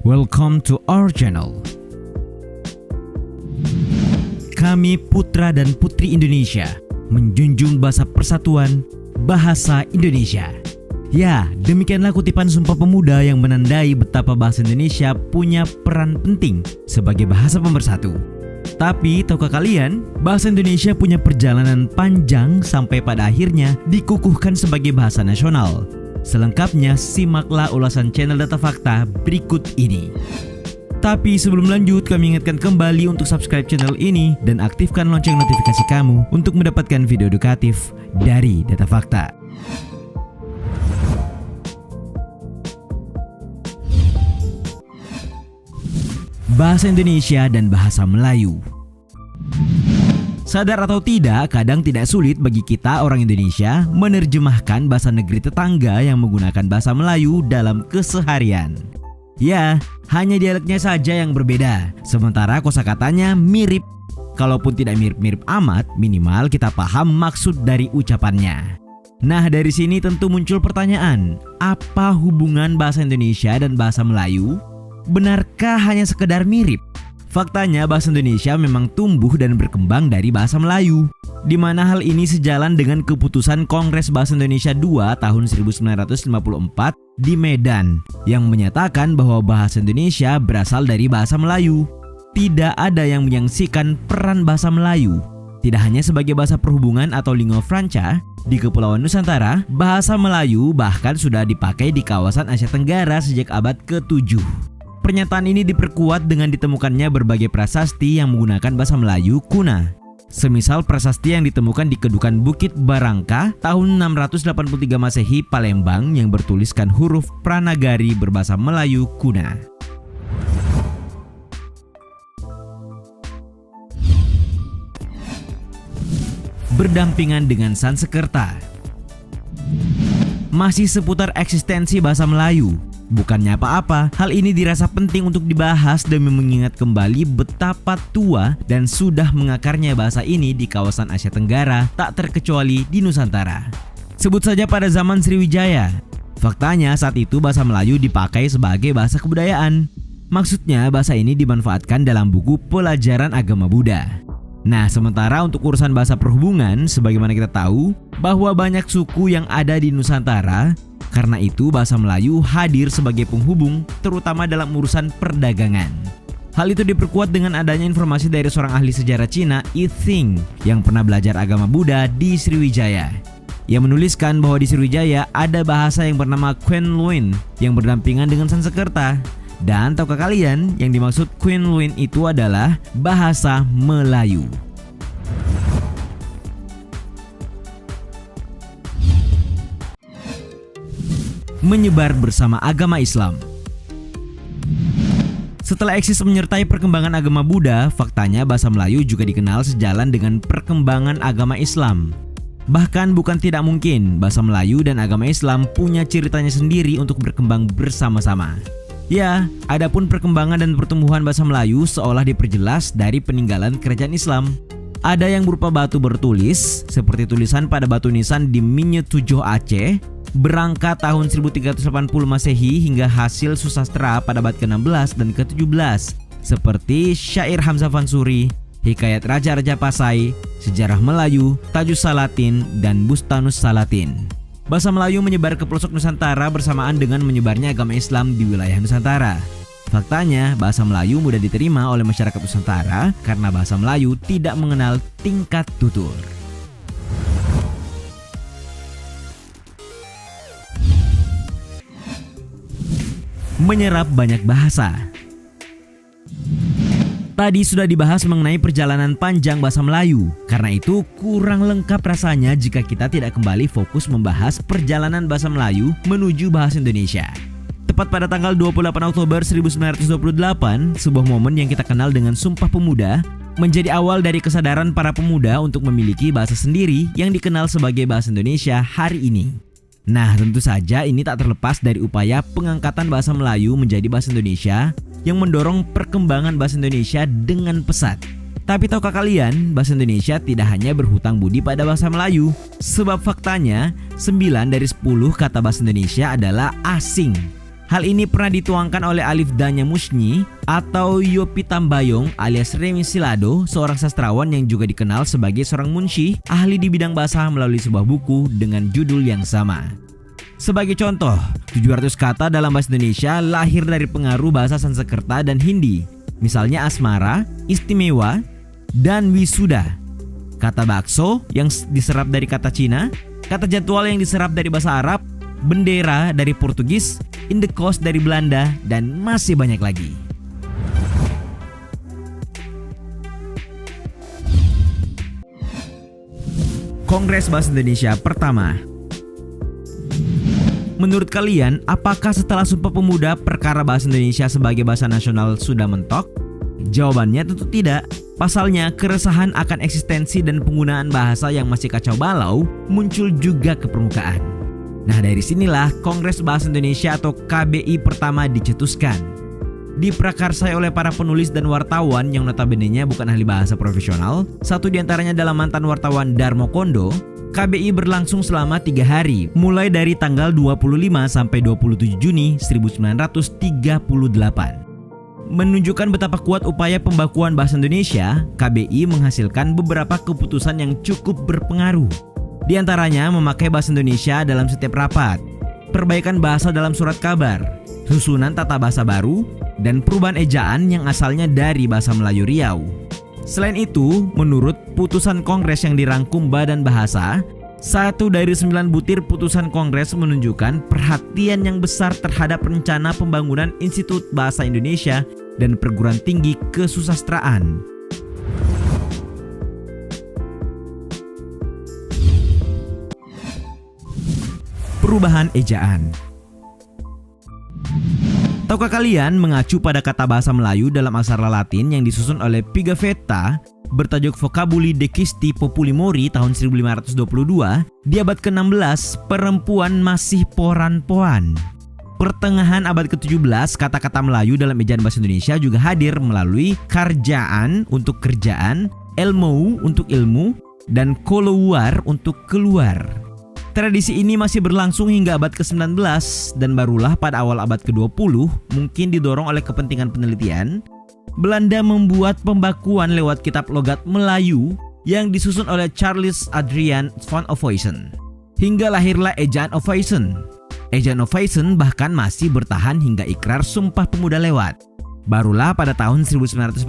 Welcome to our channel. Kami putra dan putri Indonesia menjunjung bahasa persatuan, bahasa Indonesia. Ya, demikianlah kutipan Sumpah Pemuda yang menandai betapa bahasa Indonesia punya peran penting sebagai bahasa pemersatu. Tapi tahukah kalian, bahasa Indonesia punya perjalanan panjang sampai pada akhirnya dikukuhkan sebagai bahasa nasional. Selengkapnya simaklah ulasan channel Data Fakta berikut ini. Tapi sebelum lanjut, kami ingatkan kembali untuk subscribe channel ini dan aktifkan lonceng notifikasi kamu untuk mendapatkan video edukatif dari Data Fakta. Bahasa Indonesia dan bahasa Melayu. Sadar atau tidak, kadang tidak sulit bagi kita orang Indonesia menerjemahkan bahasa negeri tetangga yang menggunakan bahasa Melayu dalam keseharian. Ya, hanya dialeknya saja yang berbeda, sementara kosakatanya mirip. Kalaupun tidak mirip-mirip amat, minimal kita paham maksud dari ucapannya. Nah, dari sini tentu muncul pertanyaan, apa hubungan bahasa Indonesia dan bahasa Melayu? Benarkah hanya sekedar mirip? Faktanya bahasa Indonesia memang tumbuh dan berkembang dari bahasa Melayu, di mana hal ini sejalan dengan keputusan Kongres Bahasa Indonesia II tahun 1954 di Medan yang menyatakan bahwa bahasa Indonesia berasal dari bahasa Melayu. Tidak ada yang menyaksikan peran bahasa Melayu. Tidak hanya sebagai bahasa perhubungan atau lingua franca, di Kepulauan Nusantara, bahasa Melayu bahkan sudah dipakai di kawasan Asia Tenggara sejak abad ke-7. Pernyataan ini diperkuat dengan ditemukannya berbagai prasasti yang menggunakan bahasa Melayu kuna. Semisal prasasti yang ditemukan di Kedukan Bukit Barangka tahun 683 Masehi Palembang yang bertuliskan huruf Pranagari berbahasa Melayu kuna. Berdampingan dengan Sanskerta. Masih seputar eksistensi bahasa Melayu. Bukannya apa-apa, hal ini dirasa penting untuk dibahas demi mengingat kembali betapa tua dan sudah mengakarnya bahasa ini di kawasan Asia Tenggara, tak terkecuali di Nusantara. Sebut saja pada zaman Sriwijaya. Faktanya saat itu bahasa Melayu dipakai sebagai bahasa kebudayaan. Maksudnya bahasa ini dimanfaatkan dalam buku pelajaran agama Buddha. Nah, sementara untuk urusan bahasa perhubungan, sebagaimana kita tahu bahwa banyak suku yang ada di Nusantara. Karena itu bahasa Melayu hadir sebagai penghubung terutama dalam urusan perdagangan. Hal itu diperkuat dengan adanya informasi dari seorang ahli sejarah Cina, Yi Xing, yang pernah belajar agama Buddha di Sriwijaya. Ia menuliskan bahwa di Sriwijaya ada bahasa yang bernama Quen Luin yang berdampingan dengan Sanskerta. Dan tahukah kalian yang dimaksud Quen Luin itu adalah bahasa Melayu. Menyebar bersama agama Islam. Setelah eksis menyertai perkembangan agama Buddha, faktanya bahasa Melayu juga dikenal sejalan dengan perkembangan agama Islam. Bahkan bukan tidak mungkin bahasa Melayu dan agama Islam punya ceritanya sendiri untuk berkembang bersama-sama. Ya, adapun perkembangan dan pertumbuhan bahasa Melayu seolah diperjelas dari peninggalan kerajaan Islam. Ada yang berupa batu bertulis, seperti tulisan pada batu nisan di Minye Tujuh Aceh, berangkat tahun 1380 Masehi hingga hasil susastra pada abad ke-16 dan ke-17 seperti syair Hamzah Fansuri, hikayat Raja-Raja Pasai, sejarah Melayu, Tajus Salatin, dan Bustanus Salatin. Bahasa Melayu menyebar ke pelosok Nusantara bersamaan dengan menyebarnya agama Islam di wilayah Nusantara. Faktanya, bahasa Melayu mudah diterima oleh masyarakat Nusantara karena bahasa Melayu tidak mengenal tingkat tutur. Menyerap banyak bahasa. Tadi sudah dibahas mengenai perjalanan panjang bahasa Melayu. Karena itu kurang lengkap rasanya jika kita tidak kembali fokus membahas perjalanan bahasa Melayu menuju bahasa Indonesia. Tepat pada tanggal 28 Oktober 1928, sebuah momen yang kita kenal dengan Sumpah Pemuda menjadi awal dari kesadaran para pemuda untuk memiliki bahasa sendiri yang dikenal sebagai bahasa Indonesia hari ini. Nah, tentu saja ini tak terlepas dari upaya pengangkatan bahasa Melayu menjadi bahasa Indonesia yang mendorong perkembangan bahasa Indonesia dengan pesat. Tapi tahukah kalian, bahasa Indonesia tidak hanya berhutang budi pada bahasa Melayu, sebab faktanya 9 dari 10 kata bahasa Indonesia adalah asing. Hal ini pernah dituangkan oleh Alif Danya Musni atau Yopi Tambayong alias Remi Silado, seorang sastrawan yang juga dikenal sebagai seorang munsyih ahli di bidang bahasa melalui sebuah buku dengan judul yang sama. Sebagai contoh, 700 kata dalam bahasa Indonesia lahir dari pengaruh bahasa Sanskerta dan Hindi. Misalnya asmara, istimewa, dan wisuda. Kata bakso yang diserap dari kata Cina, kata jadwal yang diserap dari bahasa Arab, bendera dari Portugis, indekos dari Belanda, dan masih banyak lagi. Kongres Bahasa Indonesia pertama. Menurut kalian, apakah setelah Sumpah Pemuda perkara bahasa Indonesia sebagai bahasa nasional sudah mentok? Jawabannya tentu tidak. Pasalnya, keresahan akan eksistensi dan penggunaan bahasa yang masih kacau balau muncul juga ke permukaan. Nah, dari sinilah Kongres Bahasa Indonesia atau KBI pertama dicetuskan. Diprakarsai oleh para penulis dan wartawan yang notabene-nya bukan ahli bahasa profesional, satu diantaranya adalah mantan wartawan Darmo Kondo. KBI berlangsung selama 3 hari, mulai dari tanggal 25 sampai 27 Juni 1938. Menunjukkan betapa kuat upaya pembakuan bahasa Indonesia, KBI menghasilkan beberapa keputusan yang cukup berpengaruh. Di antaranya memakai bahasa Indonesia dalam setiap rapat, perbaikan bahasa dalam surat kabar, susunan tata bahasa baru, dan perubahan ejaan yang asalnya dari bahasa Melayu Riau. Selain itu, menurut putusan Kongres yang dirangkum Badan Bahasa, 1 dari 9 butir putusan Kongres menunjukkan perhatian yang besar terhadap rencana pembangunan Institut Bahasa Indonesia dan perguruan tinggi kesusastraan. Perubahan ejaan. Tahukah kalian mengacu pada kata bahasa Melayu dalam aksara Latin yang disusun oleh Pigafetta bertajuk Vocabuli Decisti Populi Mori tahun 1522, di abad ke-16 perempuan masih poran-poan. Pertengahan abad ke-17 kata-kata Melayu dalam ejaan bahasa Indonesia juga hadir melalui karjaan untuk kerjaan, elmou untuk ilmu, dan keluar untuk keluar. Tradisi ini masih berlangsung hingga abad ke-19 dan barulah pada awal abad ke-20, mungkin didorong oleh kepentingan penelitian, Belanda membuat pembakuan lewat kitab logat Melayu yang disusun oleh Charles Adrian van Ophuijsen. Hingga lahirlah ejaan Ophuijsen. Ejaan Ophuijsen bahkan masih bertahan hingga Ikrar Sumpah Pemuda lewat. Barulah pada tahun 1947,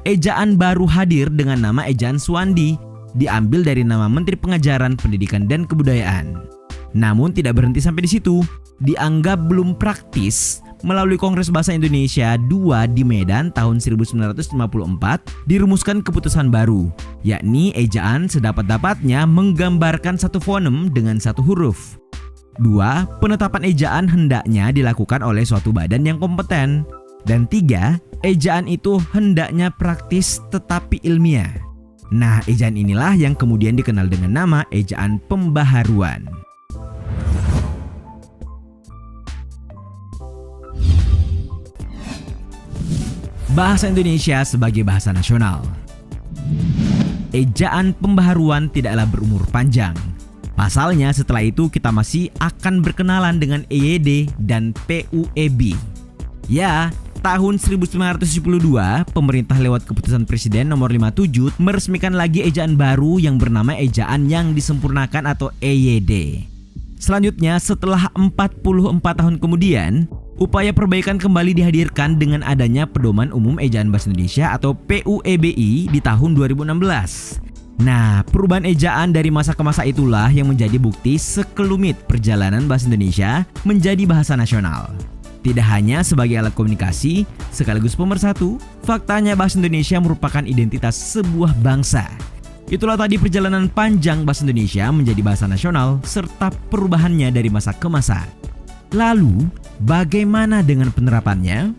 ejaan baru hadir dengan nama ejaan Suwandi, diambil dari nama Menteri Pengajaran, Pendidikan, dan Kebudayaan. Namun tidak berhenti sampai di situ. Dianggap belum praktis, melalui Kongres Bahasa Indonesia II di Medan tahun 1954 dirumuskan keputusan baru, yakni ejaan sedapat-dapatnya menggambarkan satu fonem dengan satu huruf. 2. Penetapan ejaan hendaknya dilakukan oleh suatu badan yang kompeten. Dan 3. Ejaan itu hendaknya praktis tetapi ilmiah. Nah, ejaan inilah yang kemudian dikenal dengan nama ejaan pembaharuan. Bahasa Indonesia sebagai bahasa nasional. Ejaan pembaharuan tidaklah berumur panjang. Pasalnya setelah itu kita masih akan berkenalan dengan EYD dan PUEB. Ya, tahun 1972, pemerintah lewat keputusan Presiden nomor 57 meresmikan lagi ejaan baru yang bernama ejaan yang disempurnakan atau EYD. Selanjutnya, setelah 44 tahun kemudian, upaya perbaikan kembali dihadirkan dengan adanya Pedoman Umum Ejaan Bahasa Indonesia atau PUEBI di tahun 2016. Nah, perubahan ejaan dari masa ke masa itulah yang menjadi bukti sekelumit perjalanan bahasa Indonesia menjadi bahasa nasional. Tidak hanya sebagai alat komunikasi, sekaligus pemersatu, faktanya bahasa Indonesia merupakan identitas sebuah bangsa. Itulah tadi perjalanan panjang bahasa Indonesia menjadi bahasa nasional serta perubahannya dari masa ke masa. Lalu, bagaimana dengan penerapannya?